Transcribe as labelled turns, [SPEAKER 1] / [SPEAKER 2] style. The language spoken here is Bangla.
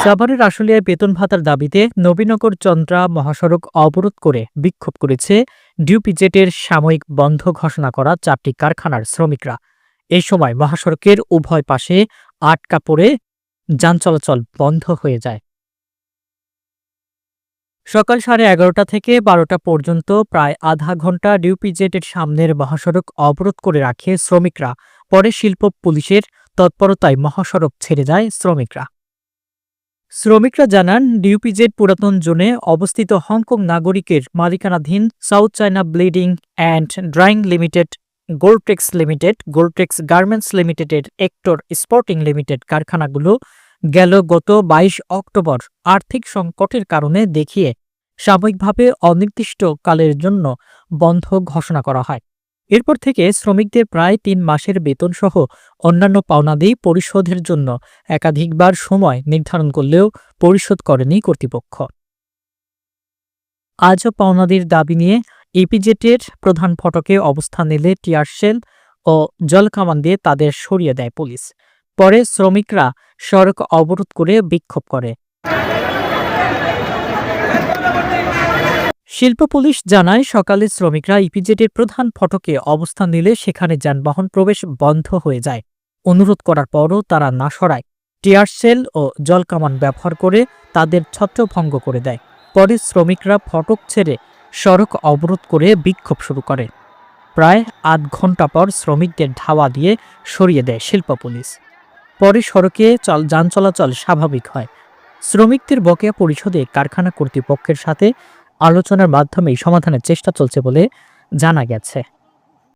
[SPEAKER 1] সাভারের আশুলিয়ায় বেতন ভাতার দাবিতে নবীনগর চন্দ্রা মহাসড়ক অবরোধ করে বিক্ষোভ করেছে ডিউপিজেটের সাময়িক বন্ধ ঘোষণা করা 4টি কারখানার শ্রমিকরা। এই সময় মহাসড়কের উভয় পাশে আটকা পড়ে যান চলাচল বন্ধ হয়ে যায়। সকাল 11:30 থেকে 12টা পর্যন্ত প্রায় আধা ঘন্টা ডিউপিজেটের সামনের মহাসড়ক অবরোধ করে রাখে শ্রমিকরা। পরে শিল্প পুলিশের তৎপরতায় মহাসড়ক ছেড়ে যায় শ্রমিকরা জানান, ডিউপিজেড পুরাতন জোনে অবস্থিত হংকং নাগরিকের মালিকানাধীন South China Bleeding and Drying Limited, Goldtex Garments লিমিটেডের এক্টর স্পোর্টিং লিমিটেড কারখানাগুলো গত 22 অক্টোবর আর্থিক সংকটের কারণে দেখিয়ে সাময়িকভাবে অনির্দিষ্টকালের জন্য বন্ধ ঘোষণা করা হয়। এরপর থেকে শ্রমিকদের প্রায় 3 মাসের বেতনসহ অন্যান্য পাওনাদি পরিশোধের জন্য একাধিকবার সময় নির্ধারণ করলেও পরিশোধ করেনি কর্তৃপক্ষ। আজও পাওনাদির দাবি নিয়ে ইপিজেটের প্রধান ফটকে অবস্থান নিলে টিয়ারশেল ও জলকামান দিয়ে তাদের সরিয়ে দেয় পুলিশ। পরে শ্রমিকরা সড়ক অবরোধ করে বিক্ষোভ করে। শিল্প পুলিশ জানায়, সকালে শ্রমিকরা ইপিজেটের প্রধান ফটকে অবস্থান নিলে সেখানে যানবাহন প্রবেশ বন্ধ হয়ে যায়। অনুরোধ করার পরও তারা না সরায় টিয়ারশেল ও জলকামান ব্যবহার করে তাদের ছত্রভঙ্গ করে দেয়। পরে শ্রমিকরা ফটক ছেড়ে সড়ক অবরোধ করে বিক্ষোভ শুরু করে। প্রায় আধ ঘন্টা পর শ্রমিকদের ধাওয়া দিয়ে সরিয়ে দেয় শিল্প পুলিশ। পরে সড়কে যান চলাচল স্বাভাবিক হয়। শ্রমিকদের বকেয়া পরিশোধে কারখানা কর্তৃপক্ষের সাথে আলোচনার মাধ্যমেই সমাধানের চেষ্টা চলছে বলে জানা গেছে।